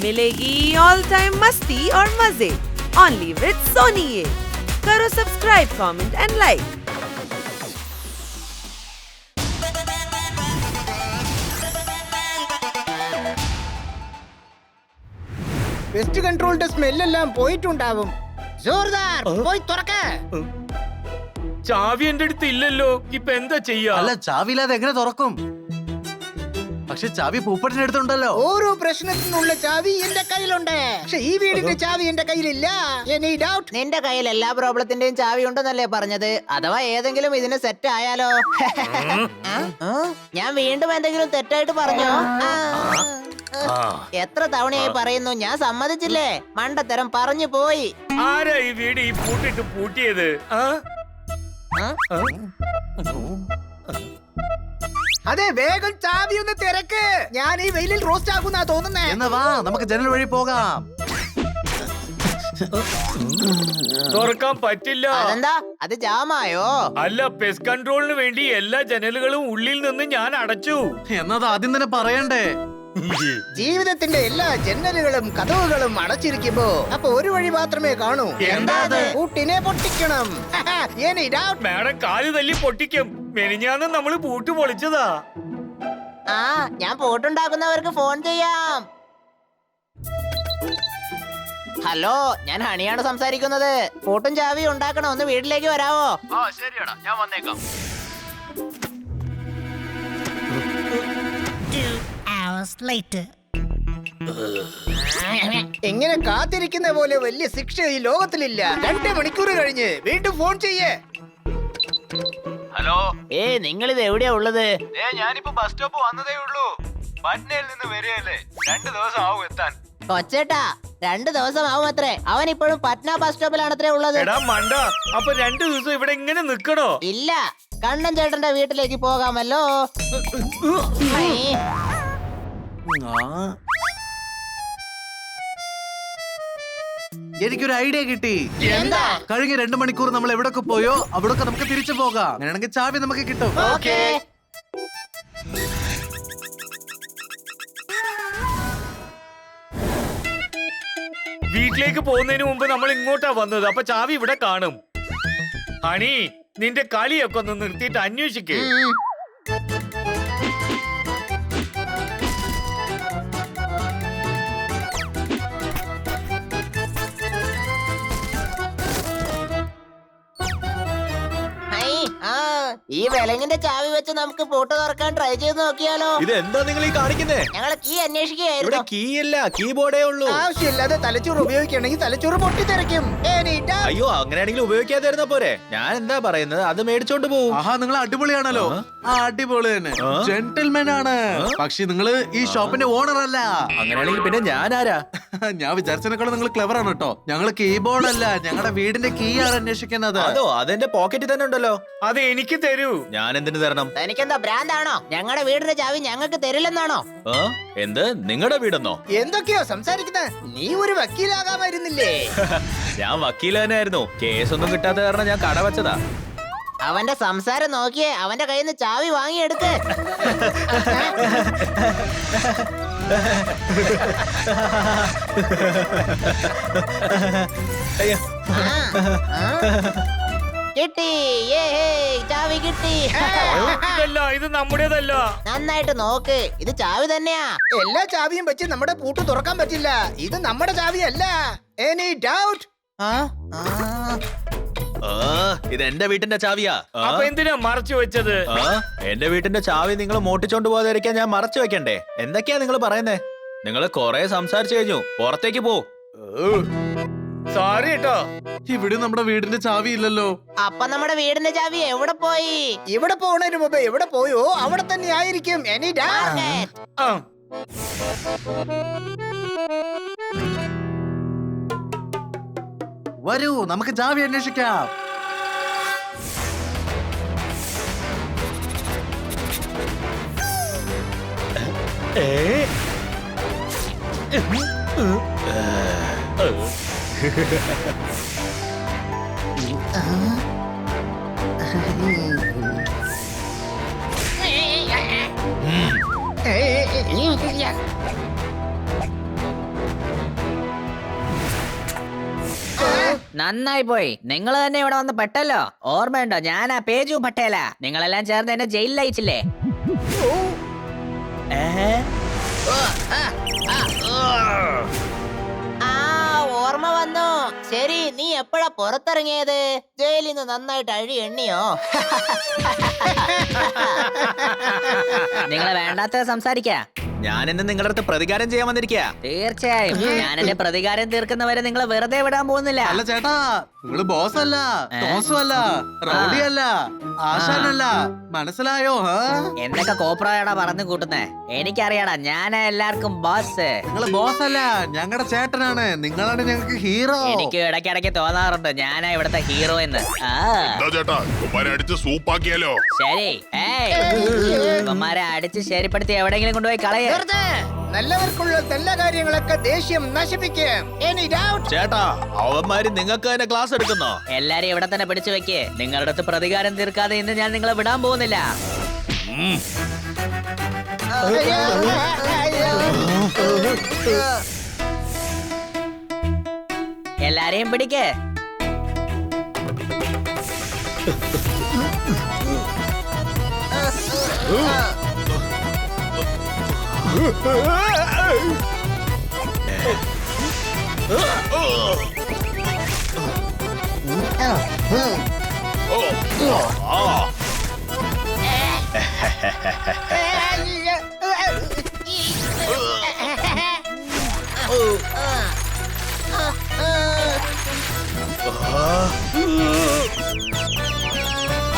मिलेगी all time मस्ती और मजे ओनली विद सोनी ये। करो subscribe, comment and like. Pest കൺട്രോളിന്റെ സ്മെല്ലെല്ലാം പോയിട്ടുണ്ടാവും. ജോർദാർ പോയി തുറക്ക്. ചാവി എന്റെ അടുത്ത് ഇല്ലല്ലോ, ഇപ്പൊ എന്താ ചെയ്യാ? അല്ല, ചാവിയില്ലാതെ എങ്ങനെ തുറക്കും? പക്ഷെ ചാവി പൂപ്പട്ടിന്റെ അടുത്തുണ്ടല്ലോ. ഓരോ പ്രശ്നത്തിനുള്ള ചാവി എന്റെ കയ്യിലുണ്ട്. പക്ഷെ ഈ വീടിന്റെ ചാവി എന്റെ കയ്യിലില്ല. Any doubt? നിന്റെ കയ്യിൽ എല്ലാ പ്രോബ്ലത്തിന്റെയും ചാവി ഉണ്ടെന്നല്ലേ പറഞ്ഞത്? അഥവാ ഏതെങ്കിലും ഇതിന് സെറ്റ് ആയാലോ? ഞാൻ വീണ്ടും എന്തെങ്കിലും തെറ്റായിട്ട് പറഞ്ഞോ? എത്ര തവണയായി പറയുന്നു, ഞാൻ സമ്മതിച്ചില്ലേ? മണ്ടത്തരം പറഞ്ഞു പോയി. ആരാ ഈ വീട് ഈ പൂട്ടിട്ട് പൂട്ടിയത്? അതെ, വേഗം ചാവി ഒന്ന് തിരക്ക്. ഞാൻ ഈ വെയിലിൽ റോസ്റ്റ് ആകുന്നാ തോന്നുന്നേ. എന്നാ വാ, നമുക്ക് ജനൽ വഴി പോകാം. തുറക്കാൻ പറ്റില്ല. അതെന്താ, അത് ജാമായോ? അല്ല, പെസ്റ്റ് കൺട്രോളിന് വേണ്ടി എല്ലാ ജനലുകളും ഉള്ളിൽ നിന്ന് ഞാൻ അടച്ചു. എന്നത് ആദ്യം തന്നെ പറയണ്ടേ? ജീവിതത്തിന്റെ എല്ലാ ജനലുകളും കതവുകളും അടച്ചിരിക്കുമ്പോ അപ്പൊ ഒരു വഴി മാത്രമേ കാണൂ. എന്താ അത്? പൂട്ടിനെ പൊട്ടിക്കണം. Any doubt? മാഡം കാല് തല്ലി പൊട്ടിക്കും. മെനിഞ്ഞാന്ന് നമ്മള് പൂട്ട് പൊളിച്ചതാ. ആ, ഞാൻ പൂട്ടുണ്ടാക്കുന്നവർക്ക് ഫോൺ ചെയ്യാം. ഹലോ, ഞാൻ ഹണിയാണ് സംസാരിക്കുന്നത്. പൂട്ടും ചാവി ഉണ്ടാക്കണം, ഒന്ന് വീട്ടിലേക്ക് വരാവോ? ശരിയാടാ, ഞാൻ വന്നേക്കാം. എങ്ങനെ കാത്തിരിക്കുന്ന പോലെ വലിയ ശിക്ഷ ഈ ലോകത്തിലില്ല. 2 മണിക്കൂർ കഴിഞ്ഞ് വീണ്ടും ഫോൺ ചെയ്യേ. ഹലോ, നിങ്ങൾ ഇത് എവിടെയാ ഉള്ളത്? ഞാനിപ്പോ ബസ് സ്റ്റോപ്പ് വന്നതേ ഉള്ളൂ. പട്നയിൽ നിന്ന് വരികയല്ലേ, 2 ദിവസം ആവും എത്താൻ. കൊച്ചേട്ടാ, 2 ദിവസം ആവും അത്രേ. അവൻ ഇപ്പോഴും പട്ന ബസ് സ്റ്റോപ്പിലാണത്രേ ഉള്ളത്. എടാ മണ്ട, അപ്പൊ 2 ദിവസം ഇവിടെ ഇങ്ങനെ നിക്കണോ? ഇല്ല, കണ്ണൻ ചേട്ടന്റെ വീട്ടിലേക്ക് പോകാമല്ലോ. എനിക്കൊരു ഐഡിയ കിട്ടി. എന്താ? കഴിഞ്ഞ 2 മണിക്കൂർ നമ്മൾ എവിടൊക്കെ പോയോ അവിടൊക്കെ നമുക്ക് തിരിച്ചു പോകാം. അങ്ങനെയാണെങ്കിൽ ചാവി നമുക്ക് കിട്ടും. ഓക്കേ. വീട്ടിലേക്ക് പോകുന്നതിന് മുമ്പ് നമ്മൾ ഇങ്ങോട്ടാ വന്നത്. അപ്പൊ ചാവി ഇവിടെ കാണും. ഹണി, നിന്റെ കളിയൊക്കെ ഒന്ന് നിർത്തിയിട്ട് അന്വേഷിക്കേ. ഈ വിലങ്ങിന്റെ ചാവി വെച്ച് നമുക്ക് പൂട്ട് തുറക്കാൻ ട്രൈ ചെയ്ത് നോക്കിയാലോ? ഇത് എന്താ നിങ്ങൾ ഈ കാണിക്കുന്നേ? ഞങ്ങള് കീ അന്വേഷിക്കുകയായിരുന്നു. കീ അല്ല, കീബോർഡേ ഉള്ളൂ. ആവശ്യമില്ലാതെ തലച്ചോറ് ഉപയോഗിക്കണമെങ്കിൽ തലച്ചോറ് പൊട്ടിത്തെറിക്കും. അയ്യോ, അങ്ങനെയാണെങ്കിൽ ഉപയോഗിക്കാതിരുന്ന പോരെ. ഞാൻ എന്താ പറയുന്നത്, അത് മേടിച്ചോണ്ട് പോവും. ആഹാ, നിങ്ങൾ അടിപൊളിയാണല്ലോ. അടിപൊളി തന്നെ, ജെന്റിൽമാൻ ആണ്. പക്ഷെ നിങ്ങള് ഈ ഷോപ്പിന്റെ ഓണർ അല്ല. അങ്ങനെയാണെങ്കിൽ പിന്നെ ഞാൻ ആരാ? ഞാൻ വിചാരിച്ചതിനേക്കാളും നിങ്ങൾ ക്ലെവർ ആണ് കേട്ടോ. ഞങ്ങള് കീബോർഡ് അല്ല, ഞങ്ങളുടെ വീടിന്റെ കീ ആണ് അന്വേഷിക്കുന്നത്. അതോ, അതെന്റെ പോക്കറ്റിൽ തന്നെ ഉണ്ടല്ലോ. അത് എനിക്ക് തരൂ. ഞാൻ എന്തിനു തരണം? തനിക്കെന്താ ഭ്രാന്താണോ? ഞങ്ങളുടെ വീടിന്റെ ചാവി ഞങ്ങൾക്ക് തരില്ലെന്നാണോ? എന്ത്, നിങ്ങളുടെ വീടെന്നോ? എന്തൊക്കെയോ സംസാരിക്കുന്നത്. നീ ഒരു വക്കീലാകാമായിരുന്നില്ലേ? ഞാൻ വക്കീൽ തന്നെയായിരുന്നു. കേസൊന്നും കിട്ടാത്ത കാരണം ഞാൻ കട വെച്ചതാ. അവന്റെ സംസാരം നോക്കിയേ, അവന്റെ കയ്യിൽ നിന്ന് ചാവി വാങ്ങിയെടുക്ക്. കിട്ടി, ചാവി കിട്ടി. ഇതല്ല, ഇത് നമ്മുടേതല്ല. നന്നായിട്ട് നോക്ക്, ഇത് ചാവി തന്നെയാ. എല്ലാ ചാവിയും വെച്ച് നമ്മുടെ പൂട്ട് തുറക്കാൻ പറ്റില്ല. ഇത് നമ്മുടെ ചാവിയല്ല. Any doubt? ഇത് എന്റെ വീട്ടിന്റെ ചാവിയാ. അപ്പൊ എന്തിനാ മറച്ചു വെച്ചത്? എന്റെ വീട്ടിന്റെ ചാവി നിങ്ങൾ മോട്ടിച്ചോണ്ട് പോകാതിരിക്കാൻ ഞാൻ മറച്ചു വെക്കണ്ടേ? എന്തൊക്കെയാ നിങ്ങൾ പറയുന്നേ? നിങ്ങൾ കൊറേ സംസാരിച്ചു കഴിഞ്ഞു, പുറത്തേക്ക് പോ. സോറി കേട്ടോ. ഇവിടെ നമ്മുടെ വീടിന്റെ ചാവി ഇല്ലല്ലോ. അപ്പൊ നമ്മുടെ വീടിന്റെ ചാവി എവിടെ പോയി? ഇവിടെ പോണതിന് മുമ്പ് എവിടെ പോയോ അവിടെ തന്നെ ആയിരിക്കും. Any doubt? വരൂ, നമുക്ക് ചാവി അന്വേഷിക്കാം. നന്നായി പോയി. നിങ്ങൾ തന്നെ ഇവിടെ വന്ന് പെട്ടല്ലോ. ഓർമ്മയുണ്ടോ, ഞാനാ പേജു പട്ടേല. നിങ്ങളെല്ലാം ചേർന്ന് എന്നെ ജയിലിൽ അയച്ചില്ലേ? ഓർമ്മ വന്നു. ശരി, നീ എപ്പോഴാ പുറത്തിറങ്ങിയത്? ജയിലിൽ നിന്ന് നന്നായിട്ട് അഴി എണ്ണിയോ? നിങ്ങളെ വേണ്ടാത്ത സംസാരിക്കാ. ഞാൻ ഇന്ന് നിങ്ങളുടെ അടുത്ത് പ്രതികാരം ചെയ്യാൻ വന്നിരിക്കുക. തീർച്ചയായും ഞാൻ എന്റെ പ്രതികാരം തീർക്കുന്നവരെ നിങ്ങളെ വെറുതെ വിടാൻ പോകുന്നില്ല. അല്ല ചേട്ടാ, നിങ്ങള് ബോസ് അല്ല, തോസും അല്ല, റൗഡി അല്ല, ആശാനല്ല. മനസ്സിലായോ? എന്തൊക്കെ കോപ്രായടാ പറഞ്ഞു കൂട്ടുന്നേ? എനിക്കറിയാടാ, ഞാനാ എല്ലാവർക്കും ബോസ്. നിങ്ങള് ബോസ് അല്ല, ഞങ്ങളുടെ ചേട്ടനാണ്. നിങ്ങളാണ് ഞങ്ങൾക്ക് ഹീറോ. എനിക്ക് ഇടയ്ക്കിടയ്ക്ക് തോന്നാറുണ്ട് ഞാനാ ഇവിടത്തെ ഹീറോ എന്ന്. ചേട്ടാ അടിച്ച് സൂപ്പാക്കിയാലോ? ശരി, ഇവന്മാരെ അടിച്ച് ശരിപ്പെടുത്തി എവിടെയെങ്കിലും കൊണ്ടുപോയി കളയ. നല്ലവർക്കുള്ള നല്ല കാര്യങ്ങളൊക്കെ ദേഷ്യം നശിപ്പിക്കും. Any doubt? ചേട്ടാ, അവന്മാര് നിങ്ങൾക്ക് തന്നെ ക്ലാസ് എടുക്കുന്നോ? എല്ലാരും ഇവിടെ തന്നെ പിടിച്ചു വെക്ക്. നിങ്ങളുടെ അടുത്ത് പ്രതികാരം തീർക്കാതെ ഇന്ന് ഞാൻ നിങ്ങളെ വിടാൻ പോകുന്നില്ല. എല്ലാരെയും പിടിക്ക്.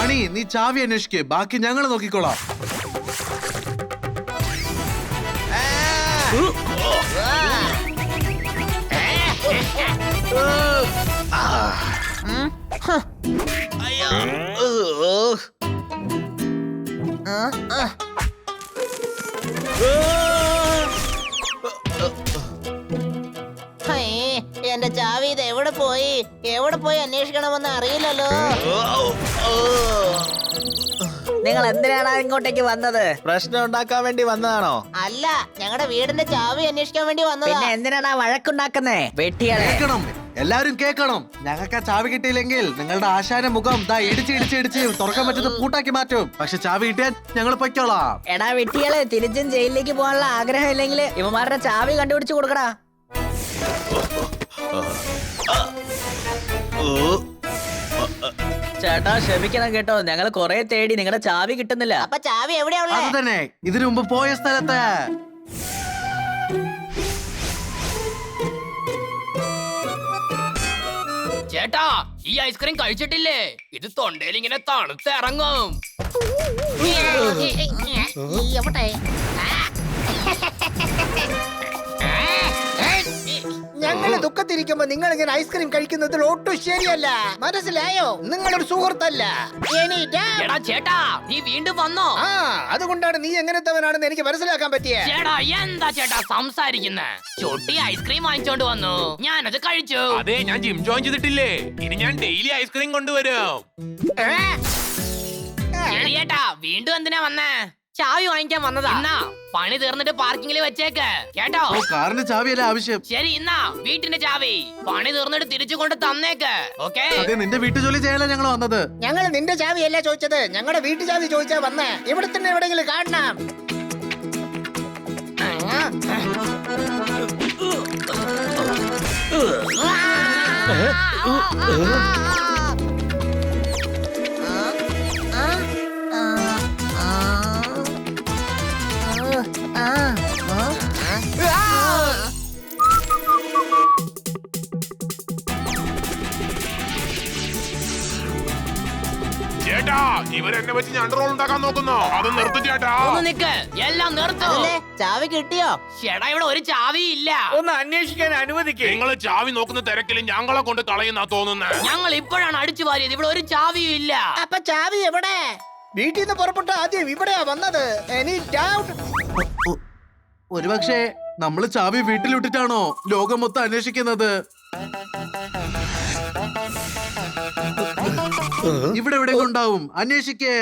അണി, നീ ചാവി അന്വേഷിക്കേ, ബാക്കി ഞങ്ങൾ നോക്കിക്കോളാം. എന്റെ ചാവി ഇത് എവിടെ പോയി അന്വേഷിക്കണമെന്ന് അറിയില്ലല്ലോ. നിങ്ങൾ എന്തിനാണ് ഇങ്ങോട്ടേക്ക് വന്നത്? പ്രശ്നം ഉണ്ടാക്കാൻ വേണ്ടി വന്നതാണോ? അല്ല, ഞങ്ങളുടെ വീടിന്റെ ചാവി അന്വേഷിക്കാൻ വേണ്ടി വന്നതാ. പിന്നെ എന്തിനാണ് വഴക്കുണ്ടാക്കുന്നേ? വെട്ടിയാളെ കേക്കണം, എല്ലാരും കേക്കണം. ഞങ്ങൾക്ക് ആ ചാവി കിട്ടിയില്ലെങ്കിൽ നിങ്ങളുടെ ആശാന്റെ മുഖം ദാ ഇടിച്ച് തുറക്കാൻ പറ്റുന്ന പൂട്ടാക്കി മാറ്റും. പക്ഷെ ചാവി കിട്ടിയാൽ ഞങ്ങൾ പൊയ്ക്കോളാം. എടാ വെട്ടിയാളെ, തിരിച്ചും ജയിലിലേക്ക് പോകാനുള്ള ആഗ്രഹം ഇല്ലെങ്കിൽ ഇവന്മാരുടെ ചാവി കണ്ടുപിടിച്ചു കൊടുക്കടാ. ചേട്ടാ ക്ഷമിക്കണം കേട്ടോ, ഞങ്ങൾ കൊറേ തേടി നിങ്ങളുടെ ചാവി കിട്ടുന്നില്ല. അപ്പൊ ചാവി എവിടെയാ അത് ഉള്ളത്? തന്നെ, ഇതിനു മുമ്പ് പോയ സ്ഥലത്ത്. ചേട്ടാ, ഈ ഐസ്ക്രീം കഴിച്ചിട്ടില്ലേ? ഇത് തൊണ്ടയിൽ ഇങ്ങനെ തണുത്തിറങ്ങും. എവിടെ? ഞങ്ങള് ദുഃഖത്തിരിക്കുമ്പോ നിങ്ങൾ ഇങ്ങനെ ഐസ്ക്രീം കഴിക്കുന്നതിൽ ഒട്ടും ശരിയല്ല. മനസ്സിലായോ? നിങ്ങളൊരു സുഹൃത്തല്ല. Any doubt? എടാ ചേട്ടാ, നീ വീണ്ടും വന്നോ? ആ, അതുകൊണ്ടാണ് നീ എങ്ങനത്തവനാണെന്ന് എനിക്ക് മനസ്സിലാക്കാൻ പറ്റിയ. ചേട്ടാ, എന്താ ചേട്ടാ സംസാരിക്കുന്നേ? ചൊട്ടി ഐസ്ക്രീം വാങ്ങിച്ചോണ്ട് വന്നു, ഞാനത് കഴിച്ചു. അതെ, ഞാൻ ജിം ജോയിൻ ചെയ്തിട്ടില്ലേ? ഇനി ഞാൻ ഡെയിലി ഐസ്ക്രീം കൊണ്ടുവരും. ശരി ചേട്ടാ, വീണ്ടും എന്തിനാ വന്നേ? ചാവി വാങ്ങിക്കാൻ വന്നതാ. എന്നാ പണി തീർന്നിട്ട് പാർക്കിങ്ങിൽ വെച്ചേക്ക് കേട്ടോ. ഓ, കാറിന്റെ ചാവിയല്ല ആവശ്യം. ശരി, ഇന്നാ വീട്ടിന്റെ ചാവി പണി തീർന്നിട്ട് തിരിച്ചു കൊണ്ട് തന്നേക്ക്. ഓക്കേ? അതെ, നിന്റെ വീട്ടു ജോലി ചെയ്യാനാ ഞങ്ങൾ വന്നത്. ഞങ്ങൾ നിന്റെ ചാവിയല്ല ചോദിച്ചത്, ഞങ്ങളുടെ വീട്ടു ചാവി ചോദിച്ചാ വന്നേ. ഇവിടെ തന്നെ എവിടെയെങ്കിലും കാണണം. ചേട്ടാ, ഇവരെന്നെ വെച്ച് ഞാൻ റോൾ ഉണ്ടാക്കാൻ നോക്കുന്നു. അത് നിർത്തും ചേട്ടാ. ഒന്ന് നിക്ക്, എല്ലാം നിർത്തൂ. അതല്ലേ, ചാവി കിട്ടിയോ? ചേട്ടാ, ഇവിടെ ഒരു ചാവി ഇല്ല. ഒന്ന് അന്വേഷിക്കാൻ അനുവദിക്കേ. നിങ്ങൾ ചാവി നോക്കുന്ന തിരക്കിൽ ഞങ്ങളെ കൊണ്ട് കളയുന്നാ തോന്നുന്നേ. ഞങ്ങൾ ഇപ്പോഴാണ് അടിച്ചു വാരിയത്, ഇവിടെ ഒരു ചാവിയും ഇല്ല. അപ്പൊ ചാവി എവിടെ? വീട്ടിൽ നിന്ന് പുറപ്പെട്ട ആദ്യം ഇവിടെയാ വന്നത്. Any doubt? ഒരുപക്ഷെ നമ്മള് ചാവി വീട്ടിലിട്ടിട്ടാണോ ലോകം മൊത്തം അന്വേഷിക്കുന്നത്? ഇവിടെ എവിടെ ഉണ്ടാവും, അന്വേഷിക്കേ.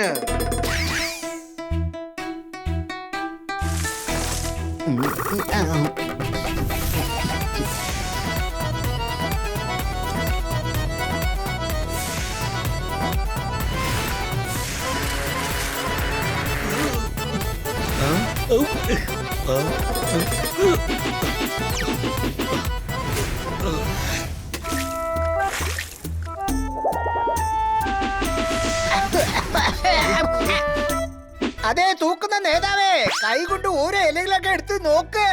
അതെ തൂക്കുന്ന നേതാവേ, കൈ കൊണ്ട് ഓരോ ഇലകളൊക്കെ എടുത്ത് നോക്ക്.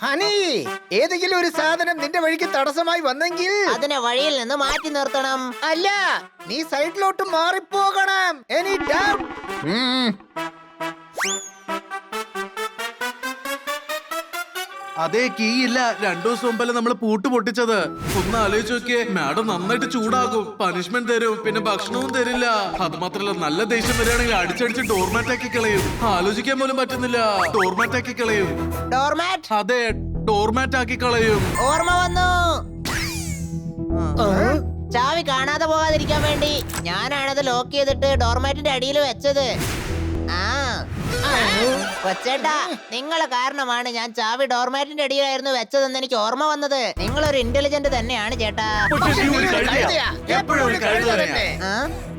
ഹണി, ഏതെങ്കിലും ഒരു സാധനം നിന്റെ വഴിക്ക് തടസ്സമായി വന്നെങ്കിൽ അതിനെ വഴിയിൽ നിന്ന് മാറ്റി നിർത്തണം. അല്ല, നീ സൈഡിലോട്ട് മാറിപ്പോകണം. Any doubt? അതേ കീ ഇല്ല. 2 ദിവസം മുമ്പല്ലേ നമ്മൾ പൂട്ട് പൊട്ടിച്ചത്. ഒന്ന് ആലോചിച്ച് നോക്കിയേ, മാഡം നന്നായിട്ട് ചൂടാകും, പനിഷ്മെന്റ് തരും, പിന്നെ ഭക്ഷണവും തരില്ല. അത് മാത്രല്ല, നല്ല ദേഷ്യം വരികയാണെങ്കിൽ അടിച്ചടിച്ച് ഡോർമാറ്റ് ആക്കി കളയും. ആലോചിക്കാൻ പോലും പറ്റുന്നില്ല. ഡോർമാറ്റ് ആക്കി കളയും. ഡോർമാറ്റ്? അതെ, ഡോർമാറ്റ് ആക്കി കളയും. ഓർമ്മ വന്നു. ചാവി കാണാതെ പോകാതിരിക്കാൻ വേണ്ടി ഞാനാണത് ലോക്ക് ചെയ്തിട്ട് ഡോർമാറ്റിന്റെ അടിയിൽ വെച്ചത്. കൊച്ചേട്ടാ, നിങ്ങളെ കാരണമാണ് ഞാൻ ചാവി ഡോർമാറ്റിന്റെ അടിയിലായിരുന്നു വെച്ചതെന്ന് എനിക്ക് ഓർമ്മ വന്നത്. നിങ്ങളൊരു ഇന്റലിജന്റ് തന്നെയാണ് ചേട്ടാ. എപ്പോഴും ഒരു കഴുത തന്നെ.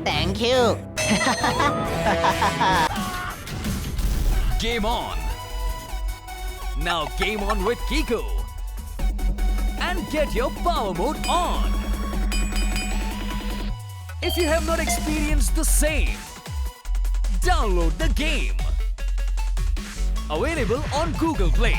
Thank you. Game on. Now game on with Kiko. And get your power mode on. If you have not experienced the same, download the game. Available on Google Play.